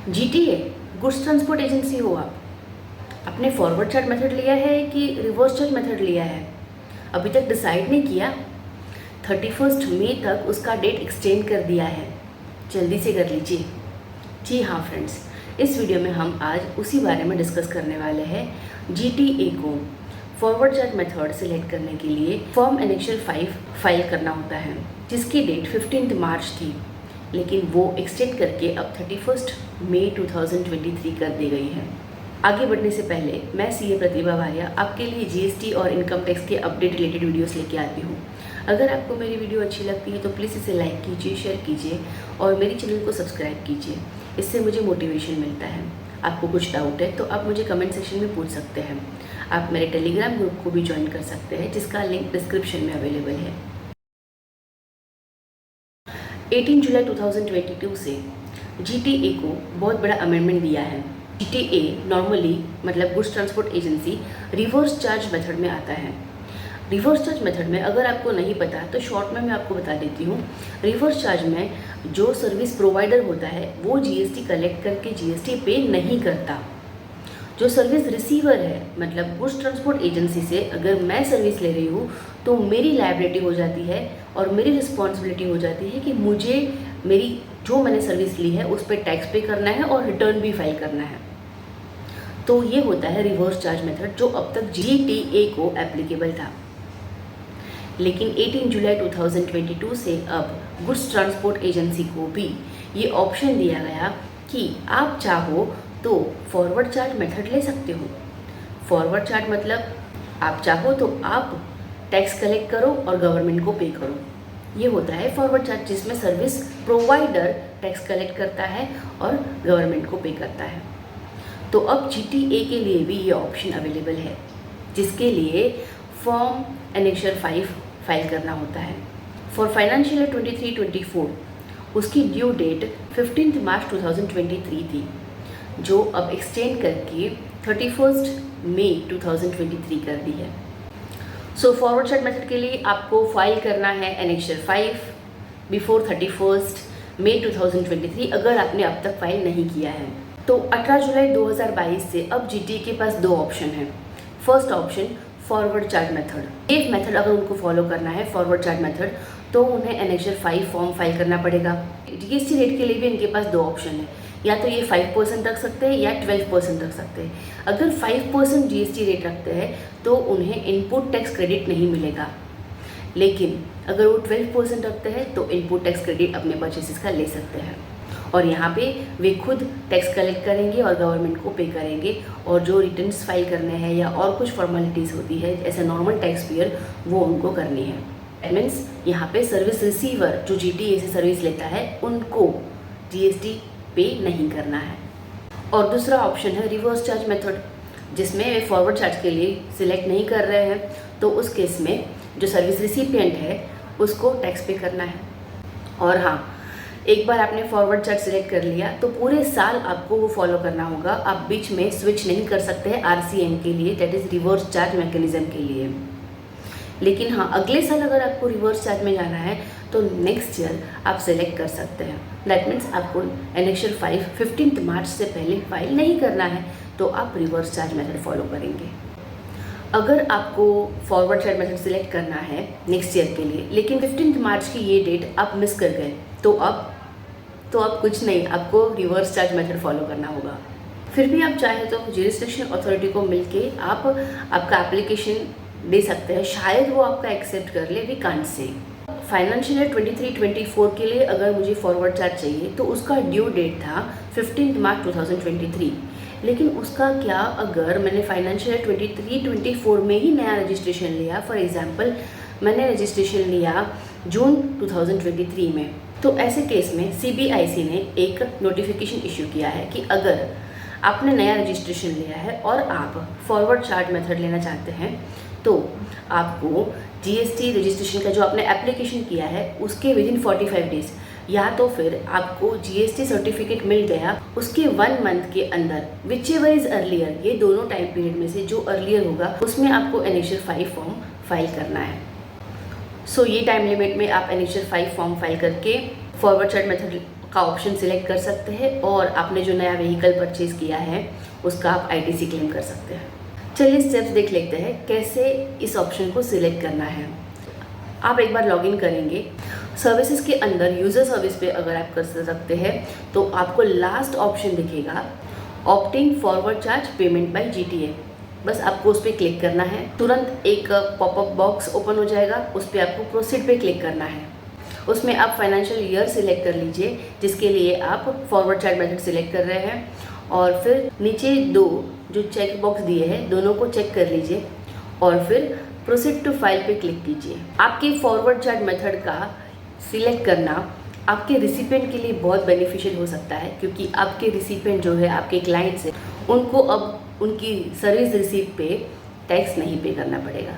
GTA goods transport agency हो आप, आपने फॉरवर्ड चार्ज मेथड लिया है कि रिवर्स चार्ज मेथड लिया है, अभी तक डिसाइड नहीं किया। 31 मई तक उसका डेट एक्सटेंड कर दिया है, जल्दी से कर लीजिए। जी हाँ फ्रेंड्स, इस वीडियो में हम आज उसी बारे में डिस्कस करने वाले हैं। जीटीए को फॉरवर्ड चार्ज मेथड सेलेक्ट करने के लिए फॉर्म एनेक्शल 5 फाइल करना होता है, जिसकी डेट 15 मार्च थी, लेकिन वो एक्सटेंड करके अब 31 मई 2023 कर दी गई है। आगे बढ़ने से पहले मैं सीए प्रतिभा वारिया आपके लिए जीएसटी और इनकम टैक्स के अपडेट रिलेटेड वीडियोस लेके आती हूँ। अगर आपको मेरी वीडियो अच्छी लगती है तो प्लीज़ इसे लाइक कीजिए, शेयर कीजिए और मेरी चैनल को सब्सक्राइब कीजिए। इससे मुझे मोटिवेशन मिलता है। आपको कुछ डाउट है तो आप मुझे कमेंट सेक्शन में पूछ सकते हैं। आप मेरे टेलीग्राम ग्रुप को भी ज्वाइन कर सकते हैं, जिसका लिंक डिस्क्रिप्शन में अवेलेबल है। 18 जुलाई 2022 से जीटीए को बहुत बड़ा अमेंडमेंट दिया है। जीटीए नॉर्मली मतलब goods transport agency reverse charge method में आता है। रिवर्स चार्ज मेथड में अगर आपको नहीं पता तो शॉर्ट में मैं आपको बता देती हूँ। रिवर्स चार्ज में जो सर्विस प्रोवाइडर होता है वो जीएसटी कलेक्ट करके जीएसटी पे नहीं करता। जो सर्विस रिसीवर है मतलब गुड्स ट्रांसपोर्ट एजेंसी से अगर मैं सर्विस ले रही हूँ तो मेरी लायबिलिटी हो जाती है और मेरी रिस्पॉन्सिबिलिटी हो जाती है कि मुझे मेरी जो मैंने सर्विस ली है उस पर टैक्स पे करना है और रिटर्न भी फाइल करना है। तो ये होता है रिवर्स चार्ज मेथड, जो अब तक जीटीए को एप्लीकेबल था। लेकिन 18 जुलाई 2022 से अब गुड्स ट्रांसपोर्ट एजेंसी को भी ये ऑप्शन दिया गया कि आप चाहो तो फॉरवर्ड चार्ज मेथड ले सकते हो। फॉरवर्ड चार्ज मतलब आप चाहो तो आप टैक्स कलेक्ट करो और गवर्नमेंट को पे करो। ये होता है फॉरवर्ड चार्ज, जिसमें सर्विस प्रोवाइडर टैक्स कलेक्ट करता है और गवर्नमेंट को पे करता है। तो अब जीटीए के लिए भी ये ऑप्शन अवेलेबल है, जिसके लिए फॉर्म एनेक्शल 5 फाइल करना होता है। फॉर फाइनेंशियल ईयर 23-24 उसकी ड्यू डेट 15 मार्च 2023 थी, जो अब एक्सटेंड करके 31 मई 2023 कर दी है। सो फॉरवर्ड चार्ज मेथड के लिए आपको फाइल करना है एनेक्शल 5 बिफोर 31 मई 2023 अगर आपने अब तक फाइल नहीं किया है। तो 18 जुलाई 2022 से अब जीटीए के पास दो ऑप्शन हैं। First option forward charge method. एक मेथड अगर उनको फॉलो करना है फॉरवर्ड चार्ज मेथड तो उन्हें एनेक्शल 5 फॉर्म फाइल करना पड़ेगा। जीएसटी रेट के लिए भी इनके पास दो ऑप्शन है, या तो ये 5% रख सकते हैं या 12% रख सकते हैं। अगर 5% जीएसटी रेट रखते हैं तो उन्हें इनपुट टैक्स क्रेडिट नहीं मिलेगा, लेकिन अगर वो 12% रखते हैं तो इनपुट टैक्स क्रेडिट अपने परचेसेस का ले सकते हैं। और यहाँ पे वे खुद टैक्स कलेक्ट करेंगे और गवर्नमेंट को पे करेंगे, और जो रिटर्न्स फाइल करने हैं या और कुछ फॉर्मेलिटीज़ होती है ऐसे नॉर्मल टैक्स पेयर वो उनको करनी है। दैट मीन्स यहाँ पे सर्विस रिसीवर जो जीटीए से सर्विस लेता है उनको जीएसटी पे नहीं करना है। और दूसरा ऑप्शन है रिवर्स चार्ज मेथड, जिसमें वे फॉरवर्ड चार्ज के लिए सिलेक्ट नहीं कर रहे हैं, तो उस केस में जो सर्विस रिसिपिएंट है उसको टैक्स पे करना है। और हाँ, एक बार आपने फॉरवर्ड चार्ज सिलेक्ट कर लिया तो पूरे साल आपको वो फॉलो करना होगा। आप बीच में स्विच नहीं कर सकते हैं आरसीएम के लिए, that is reverse charge mechanism के लिए। लेकिन हाँ, अगले साल अगर आपको रिवर्स चार्ज में जाना है तो नेक्स्ट ईयर आप सेलेक्ट कर सकते हैं। दैट मीन्स आपको एनेक्शल 5 15 मार्च से पहले फाइल नहीं करना है, तो आप रिवर्स चार्ज मेथड फॉलो करेंगे। अगर आपको फॉरवर्ड चार्ज मेथड सिलेक्ट करना है नेक्स्ट ईयर के लिए, लेकिन 15 मार्च की ये डेट आप मिस कर गए, तो अब कुछ नहीं, आपको रिवर्स चार्ज मेथड फॉलो करना होगा। फिर भी आप चाहे तो ज्यूरिसडिक्शन अथॉरिटी को मिलके आप आपका एप्लीकेशन दे सकते हैं, शायद वो आपका एक्सेप्ट कर ले, we can't say. Financial year 23-24 के लिए अगर मुझे फॉरवर्ड चार्ज चाहिए तो उसका ड्यू डेट था 15 मार्च 2023, लेकिन उसका क्या अगर मैंने फाइनेंशियल ईयर 23-24 में ही नया रजिस्ट्रेशन लिया। फॉर एग्जांपल मैंने रजिस्ट्रेशन लिया जून 2023 में, तो ऐसे केस में सीबीआईसी ने एक नोटिफिकेशन इशू किया है कि अगर आपने नया रजिस्ट्रेशन लिया है और आप फॉरवर्ड चार्ज मेथड लेना चाहते हैं तो आपको जीएसटी रजिस्ट्रेशन का जो आपने एप्लीकेशन किया है उसके विदिन 45 डेज, या तो फिर आपको जीएसटी सर्टिफिकेट मिल गया उसके 1 मंथ के अंदर, विच एवर इज अर्लियर, ये दोनों टाइम पीरियड में से जो अर्लियर होगा उसमें आपको एनेक्शल 5 फॉर्म फाइल करना है। सो ये टाइम लिमिट में आप एनेक्शल 5 फॉर्म फाइल करके फॉरवर्ड चार्ज मेथड का ऑप्शन सिलेक्ट कर सकते हैं और आपने जो नया व्हीकल परचेज किया है उसका आप आईटीसी क्लेम कर सकते हैं। चलिए स्टेप्स देख लेते हैं कैसे इस ऑप्शन को सिलेक्ट करना है। आप एक बार लॉगिन करेंगे, सर्विसेज के अंदर यूज़र सर्विस पे अगर आप कर सकते हैं तो आपको लास्ट ऑप्शन दिखेगा opting forward charge payment by GTA. बस आपको उस पर क्लिक करना है, तुरंत एक पॉपअप बॉक्स ओपन हो जाएगा, उस पर आपको प्रोसीड पे क्लिक करना है। उसमें आप फाइनेंशियल ईयर सिलेक्ट कर लीजिए जिसके लिए आप फॉरवर्ड चार्ज मेथड सिलेक्ट कर रहे हैं, और फिर नीचे दो जो चेक बॉक्स दिए हैं दोनों को चेक कर लीजिए और फिर प्रोसीड टू फाइल पे क्लिक कीजिए। आपके फॉरवर्ड चार्ज मेथड का सिलेक्ट करना आपके रिसिपेंट के लिए बहुत बेनिफिशियल हो सकता है, क्योंकि आपके रिसिपेंट जो है आपके क्लाइंट्स हैं उनको अब उनकी सर्विस रिसीप्ट पे टैक्स नहीं पे करना पड़ेगा।